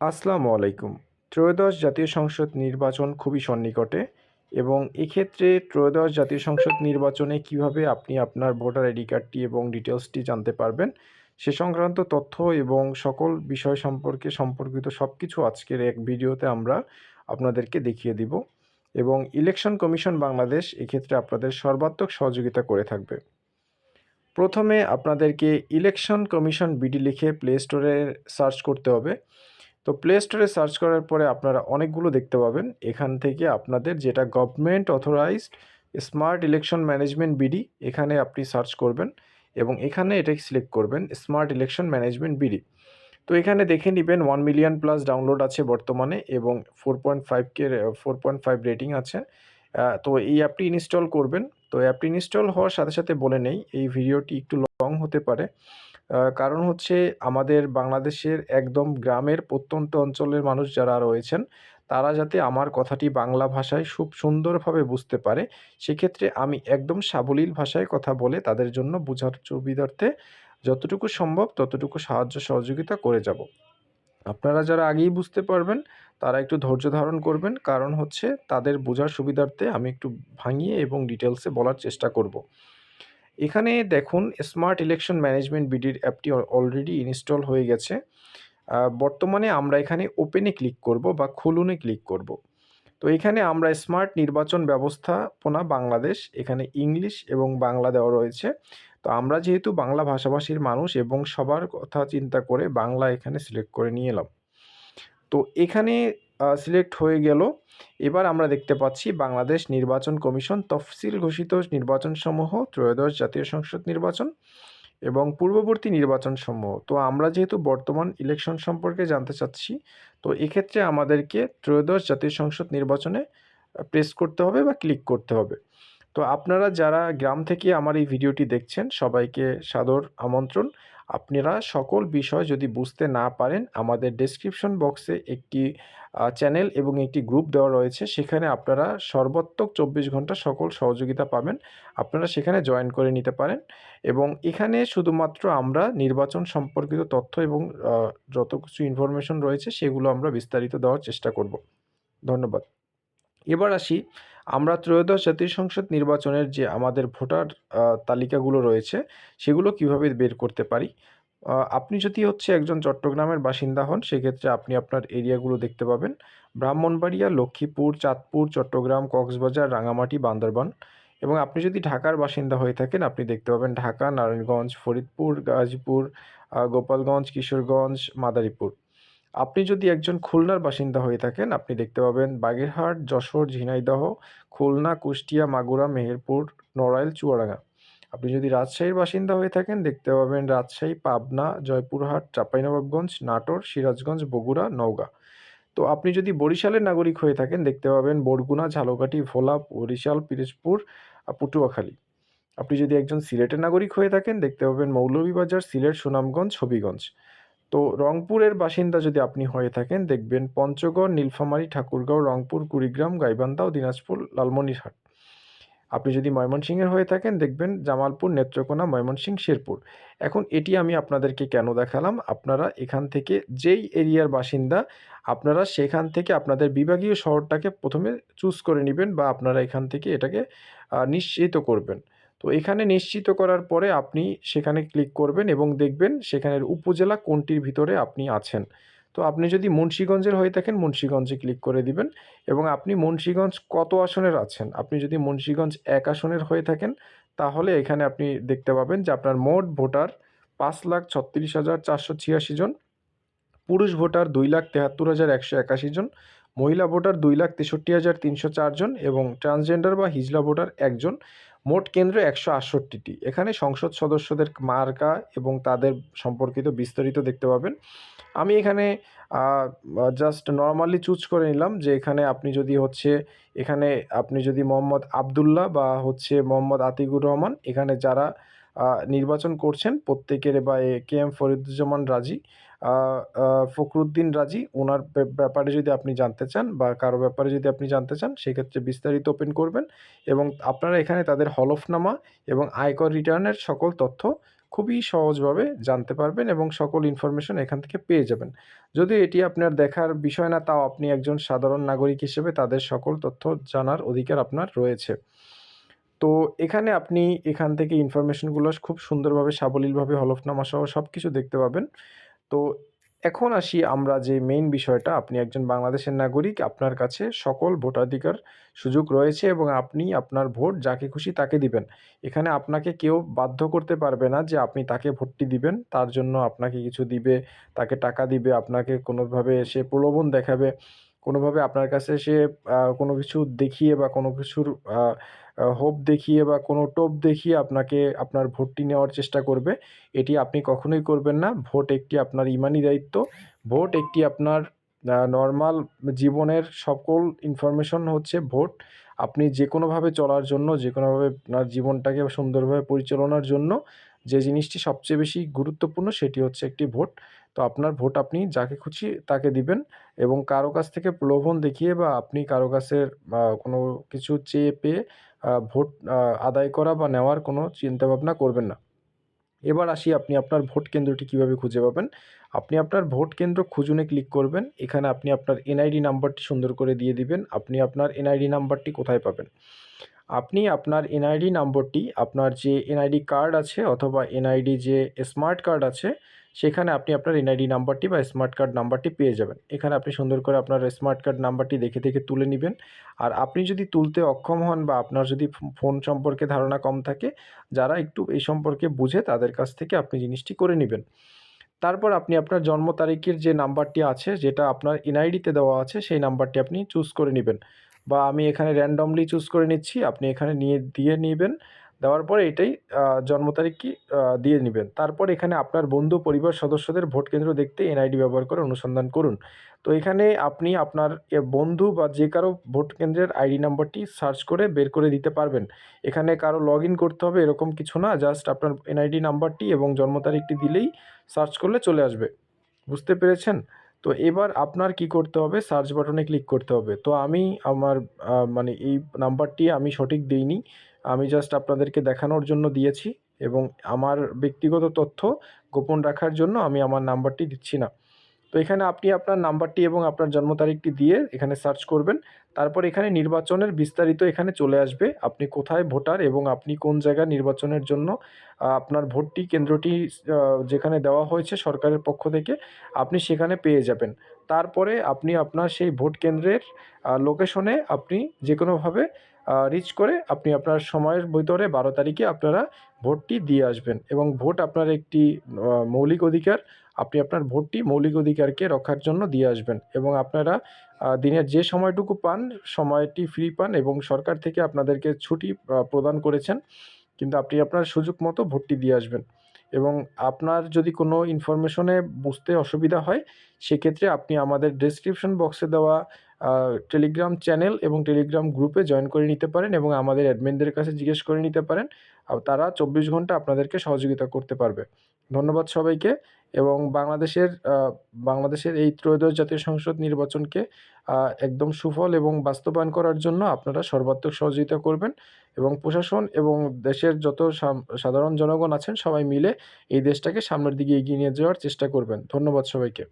আসসালামু আলাইকুম। ত্রয়োদশ জাতীয় সংসদ নির্বাচন খুবই সন্নিকটে এবং এক্ষেত্রে ত্রয়োদশ জাতীয় সংসদ নির্বাচনে কিভাবে আপনি আপনার ভোটার আইডি কার্ডটি এবং ডিটেইলসটি জানতে পারবেন, সে সংক্রান্ত তথ্য এবং সকল বিষয় সম্পর্কিত সবকিছু আজকের এক ভিডিওতে আমরা আপনাদেরকে দেখিয়ে দিব এবং ইলেকশন কমিশন বাংলাদেশ এক্ষেত্রে আপনাদের সর্বাত্মক সহযোগিতা করে থাকবে। প্রথমে আপনাদেরকে ইলেকশন কমিশন বিডি লিখে প্লে স্টোরে সার্চ করতে হবে। তো প্লে স্টোরে সার্চ করার পরে আপনারা অনেকগুলো দেখতে পাবেন। এখান থেকে আপনাদের যেটা government authorised smart election management BD, এখানে আপনি সার্চ করবেন এবং এখানে এটাকে সিলেক্ট করবেন স্মার্ট ইলেকশন ম্যানেজমেন্ট বিডি। তো এখানে দেখে নিবেন 1 মিলিয়ন প্লাস ডাউনলোড আছে বর্তমানে এবং 4.5 রেটিং আছে। তো এই অ্যাপটি ইনস্টল করবেন। তো অ্যাপটি ইনস্টল হওয়ার সাথে সাথে বলে নেই, এই ভিডিওটি একটু লং হতে পারে। কারণ হচ্ছে আমাদের বাংলাদেশের একদম গ্রামের প্রত্যন্ত অঞ্চলের মানুষ যারা রয়েছেন, তারা যাতে আমার কথাটি বাংলা ভাষায় খুব সুন্দরভাবে বুঝতে পারে, সেক্ষেত্রে আমি একদম সাবলীল ভাষায় কথা বলে তাদের জন্য বোঝার সুবিধার্থে যতটুকু সম্ভব ততটুকু সাহায্য সহযোগিতা করে যাব। আপনারা যারা আগেই বুঝতে পারবেন, তারা একটু ধৈর্য ধারণ করবেন। কারণ হচ্ছে তাদের বোঝার সুবিধার্থে আমি একটু ভাঙিয়ে এবং ডিটেইলসে বলার চেষ্টা করব। এখানে দেখুন স্মার্ট ইলেকশন ম্যানেজমেন্ট বিডির অ্যাপটি অলরেডি ইনস্টল হয়ে গেছে। বর্তমানে আমরা এখানে ওপেনে ক্লিক করব বা খুলুনে ক্লিক করব। তো এখানে আমরা স্মার্ট নির্বাচন ব্যবস্থাপনা বাংলাদেশ, এখানে ইংলিশ এবং বাংলা দেওয়া রয়েছে। তো আমরা যেহেতু বাংলা ভাষাভাষীর মানুষ এবং সবার কথা চিন্তা করে বাংলা এখানে সিলেক্ট করে নিয়ে এলাম। তো এখানে সিলেক্ট হয়ে গেল। এবার আমরা দেখতে পাচ্ছি বাংলাদেশ নির্বাচন কমিশন তফসিল ঘোষিত নির্বাচনসমূহ, ত্রয়োদশ জাতীয় সংসদ নির্বাচন এবং পূর্ববর্তী নির্বাচনসমূহ। তো আমরা যেহেতু বর্তমান ইলেকশন সম্পর্কে জানতে চাচ্ছি, তো এক্ষেত্রে আমাদেরকে ত্রয়োদশ জাতীয় সংসদ নির্বাচনে প্রেস করতে হবে বা ক্লিক করতে হবে। তো আপনারা যারা গ্রাম থেকে আমার এই ভিডিওটি দেখছেন, সবাইকে সাদর আমন্ত্রণ। আপনারা সকল বিষয় যদি বুঝতে না পারেন, আমাদের ডেসক্রিপশন বক্সে একটি চ্যানেল এবং একটি গ্রুপ দেওয়া রয়েছে। সেখানে আপনারা সর্বাত্মক 24 ঘন্টা সকল সহযোগিতা পাবেন। আপনারা সেখানে জয়েন করে নিতে পারেন এবং এখানে শুধুমাত্র আমরা নির্বাচন সম্পর্কিত তথ্য এবং যত কিছু ইনফরমেশন রয়েছে সেগুলো আমরা বিস্তারিত দেওয়ার চেষ্টা করব। ধন্যবাদ। এবার আসি, আমরা ত্রয়োদশ জাতীয় সংসদ নির্বাচনের যে আমাদের ভোটার তালিকাগুলো রয়েছে, সেগুলো কিভাবে বের করতে পারি। আপনি যদি হচ্ছে একজন চট্টগ্রামের বাসিন্দা হন, সেক্ষেত্রে আপনি আপনার এরিয়াগুলো দেখতে পাবেন। ব্রাহ্মণবাড়িয়া, লক্ষ্মীপুর, চাঁদপুর, চট্টগ্রাম, কক্সবাজার, রাঙামাটি, বান্দরবান। এবং আপনি যদি ঢাকার বাসিন্দা হয়ে থাকেন, আপনি দেখতে পাবেন ঢাকা, নারায়ণগঞ্জ, ফরিদপুর, গাজীপুর, গোপালগঞ্জ, কিশোরগঞ্জ, মাদারীপুর। আপনি যদি একজন খুলনার বাসিন্দা হয়ে থাকেন, আপনি দেখতে পাবেন বাগেরহাট, যশোর, ঝিনাইদহ, খুলনা, কুষ্টিয়া, মাগুরা, মেহেরপুর, নড়াইল, চুয়াডাঙ্গা। আপনি যদি রাজশাহীর বাসিন্দা হয়ে থাকেন, দেখতে পাবেন রাজশাহী, পাবনা, জয়পুরহাট, চাঁপাইনবাবগঞ্জ, নাটোর, সিরাজগঞ্জ, বগুড়া, নওগাঁ। তো আপনি যদি বরিশালের নাগরিক হয়ে থাকেন, দেখতে পাবেন বরগুনা, ঝালকাঠি, ভোলা, বরিশাল, পিরোজপুর, পটুয়াখালী। আপনি যদি একজন সিলেটের নাগরিক হয়ে থাকেন, দেখতে পাবেন মৌলভীবাজার, সিলেট, সুনামগঞ্জ, হবিগঞ্জ। তো রংপুরের বাসিন্দা যদি আপনি হয়ে থাকেন, দেখবেন পঞ্চগড়, নীলফামারী, ঠাকুরগাঁও, রংপুর, কুড়িগ্রাম, গাইবান্ধা, দিনাজপুর, লালমনিরহাট। আপনি যদি ময়মনসিংহের হয়ে থাকেন, দেখবেন জামালপুর, নেত্রকোনা, ময়মনসিংহ, শেরপুর। এখন এটি আমি আপনাদেরকে কেন দেখালাম, আপনারা এখান থেকে যেই এরিয়ার বাসিন্দা, আপনারা সেখান থেকে আপনাদের বিভাগীয় শহরটাকে প্রথমে চুজ করে নেবেন বা আপনারা এখান থেকে এটাকে নিশ্চিত করবেন। তো এখানে নিশ্চিত করার পরে আপনি সেখানে ক্লিক করবেন এবং দেখবেন সেখানের উপজেলা কোনটির ভিতরে আপনি আছেন। তো আপনি যদি মুন্সিগঞ্জের হয়ে থাকেন, মুন্সিগঞ্জে ক্লিক করে দিবেন এবং আপনি মুন্সিগঞ্জ কত আসনের আছেন। আপনি যদি মুন্সিগঞ্জ ১ আসনের হয়ে থাকেন, তাহলে এখানে আপনি দেখতে পাবেন যে আপনার মোট ভোটার ৫,৩৬,৪৮৬ জন। পুরুষ ভোটার ২,৭৩,১৮১ জন, মহিলা ভোটার ২,৬৩,৩০৪ জন এবং ট্রান্সজেন্ডার বা হিজড়া ভোটার ১ জন। মোট কেন্দ্র ১৬৮টি। এখানে সংসদ সদস্যদের মার্কা এবং তাদের সম্পর্কিত বিস্তারিত দেখতে পাবেন। আমি এখানে আ জাস্ট নরমালি চুজ করে নিলাম যে এখানে আপনি যদি হচ্ছে এখানে আপনি যদি মোহাম্মদ আবদুল্লাহ বা হচ্ছে মোহাম্মদ আতিকুর রহমান, এখানে যারা নির্বাচন করছেন প্রত্যেকের বা কে এম ফরিদুজ্জামান রাজি, আ আ ফখরুদ্দিন রাজি, ওনার ব্যাপারে যদি আপনি জানতে চান বা কারো ব্যাপারে যদি আপনি জানতে চান, সেক্ষেত্রে বিস্তারিত ওপেন করবেন এবং আপনারা এখানে তাদের হলফনামা এবং আয়কর রিটার্নের সকল তথ্য খুবই সহজভাবে জানতে পারবেন এবং সকল ইনফরমেশন এখান থেকে পেয়ে যাবেন। যদিও এটি আপনার দেখার বিষয় না, তাও আপনি একজন সাধারণ নাগরিক হিসেবে তাদের সকল তথ্য জানার অধিকার আপনার রয়েছে। তো আপনি এখান থেকে ইনফরমেশনগুলো খুব সুন্দরভাবে সাবলীলভাবে হলফনামা সহ সবকিছু দেখতে পাবেন। তো এখন আসি আমরা যে মেইন বিষয়টা, আপনি একজন বাংলাদেশের নাগরিক, আপনার কাছে সকল ভোটাধিকার সুযোগ রয়েছে এবং আপনি আপনার ভোট যাকে খুশি তাকে দিবেন। এখানে আপনাকে কেউ বাধ্য করতে পারবে না যে আপনি তাকে ভোটটি দিবেন। তার জন্য আপনাকে কিছু দিবে, তাকে টাকা দিবে, আপনাকে কোনোভাবে সে প্রলোভন দেখাবে, কোনোভাবে আপনার কাছে সে কোনো কিছু দেখিয়ে বা কোনো কিছুর আ আ হোপ দেখিয়ে বা কোনো টোপ দেখিয়ে আপনাকে আপনার ভোটটি নেওয়ার চেষ্টা করবে। এটি আপনি কখনোই করবেন না। ভোট একটি আপনার ইমানি দায়িত্ব। ভোট একটি আপনার নরমাল জীবনের সকল ইনফরমেশন হচ্ছে ভোট। আপনি যেকোনোভাবে চলার জন্য, যেকোনোভাবে আপনার জীবনটাকে সুন্দরভাবে পরিচালনার জন্য যে জিনিসটি সবচেয়ে বেশি গুরুত্বপূর্ণ সেটি হচ্ছে একটি ভোট। তো আপনার ভোট আপনি যাকে খুশি তাকে দিবেন এবং কারো কাছ থেকে প্রলোভন দেখিয়ে বা আপনি কারো কাছের কোনো কিছু চেয়ে পেয়ে ভোট আদায় করা বা নেওয়ার কোনো চিন্তাভাবনা করবেন না। এবার আসি আপনি আপনার ভোট কেন্দ্রটি কীভাবে খুঁজে পাবেন। আপনি আপনার ভোট কেন্দ্র খুঁজুনে ক্লিক করবেন। এখানে আপনি আপনার এনআইডি নাম্বারটি সুন্দর করে দিয়ে দিবেন। আপনি আপনার এনআইডি নাম্বারটি কোথায় পাবেন? আপনি আপনার এনআইডি নম্বরটি আপনার যে এনআইডি কার্ড আছে অথবা এনআইডি যে স্মার্ট কার্ড আছে, সেখানে আপনি আপনার এনআইডি নাম্বারটি বা স্মার্ট কার্ড নাম্বারটি পেয়ে যাবেন। এখানে আপনি সুন্দর করে আপনার স্মার্ট কার্ড নাম্বারটি দেখে তুলে নিবেন। আর আপনি যদি তুলতে অক্ষম হন বা আপনার যদি ফোন সম্পর্কে ধারণা কম থাকে, যারা একটু এই সম্পর্কে বুঝে তাদের কাছ থেকে আপনি জিনিসটি করে নিবেন। তারপর আপনি আপনার জন্ম তারিখের যে নাম্বারটি আছে, যেটা আপনার এনআইডিতে দেওয়া আছে, সেই নাম্বারটি আপনি চুজ করে নিবেন। বা আমি এখানে র্যান্ডমলি চুজ করে নিচ্ছি। আপনি এখানে দিয়ে নিবেন। দেওয়ার পরে এটাই জন্ম তারিখটি দিয়ে নিবেন। তারপর এখানে আপনার বন্ধু পরিবার সদস্যদের ভোট কেন্দ্র দেখতে এনআইডি ব্যবহার করে অনুসন্ধান করুন। তো এখানে আপনি আপনার বন্ধু বা যে কারো ভোট কেন্দ্রের আইডি নাম্বারটি সার্চ করে বের করে দিতে পারবেন। এখানে কারো লগইন করতে হবে এরকম কিছু না। জাস্ট আপনার এনআইডি নাম্বারটি এবং জন্ম তারিখটি দিলেই সার্চ করলে চলে আসবে। বুঝতে পেরেছেন? তো এবার আপনার কি করতে হবে? সার্চ বাটনে ক্লিক করতে হবে। তো আমি আমার মানে এই নাম্বারটি আমি সঠিক দেইনি। আমি জাস্ট আপনাদেরকে দেখানোর জন্য দিয়েছি এবং আমার ব্যক্তিগত তথ্য গোপন রাখার জন্য আমি আমার নাম্বারটি দিচ্ছি না। তো এখানে আপনি আপনার নাম্বারটি এবং আপনার জন্ম তারিখটি দিয়ে এখানে সার্চ করবেন। তারপর এখানে নির্বাচনের বিস্তারিত এখানে চলে আসবে। আপনি কোথায় ভোটার এবং আপনি কোন জায়গায় নির্বাচনের জন্য আপনার ভোটটি কেন্দ্রটি আ যেখানে দেওয়া হয়েছে সরকারের পক্ষ থেকে আপনি সেখানে পেয়ে যাবেন। তারপরে আপনি আপনার সেই ভোট কেন্দ্রের লোকেশনে আপনি যেকোনোভাবে রিচ করে আপনি আপনার সময়ের ভিতরে ১২ তারিখে আপনারা ভোটটি দিয়ে আসবেন এবং ভোট আপনার একটি মৌলিক অধিকার। আপনি আপনার ভোটটি মৌলিক অধিকারকে রক্ষার জন্য দিয়ে আসবেন এবং আপনারা দিনের যে সময়টুকু পান, সময়টি ফ্রি পান এবং সরকার থেকে আপনাদেরকে ছুটি প্রদান করেছেন। কিন্তু আপনি আপনার সুযোগ মতো ভোটটি দিয়ে আসবেন এবং আপনার যদি কোনো ইনফরমেশনে বুঝতে অসুবিধা হয়, সেক্ষেত্রে আপনি আমাদের ডেসক্রিপশন বক্সে দেওয়া টেলিগ্রাম চ্যানেল এবং টেলিগ্রাম গ্রুপে জয়েন করে নিতে পারেন এবং আমাদের অ্যাডমিনদের কাছে জিজ্ঞেস করে নিতে পারেন। তারা ২৪ ঘন্টা আপনাদেরকে সহযোগিতা করতে পারবে। ধন্যবাদ সবাইকে এবং বাংলাদেশের এই ত্রয়োদশ জাতীয় সংসদ নির্বাচনকে একদম সুফল এবং বাস্তবায়ন করার জন্য আপনারা সর্বাত্মক সহযোগিতা করবেন এবং প্রশাসন এবং দেশের যত সাধারণ জনগণ আছেন সবাই মিলে এই দেশটাকে সামনের দিকে এগিয়ে নিয়ে যাওয়ার চেষ্টা করবেন। ধন্যবাদ সবাইকে।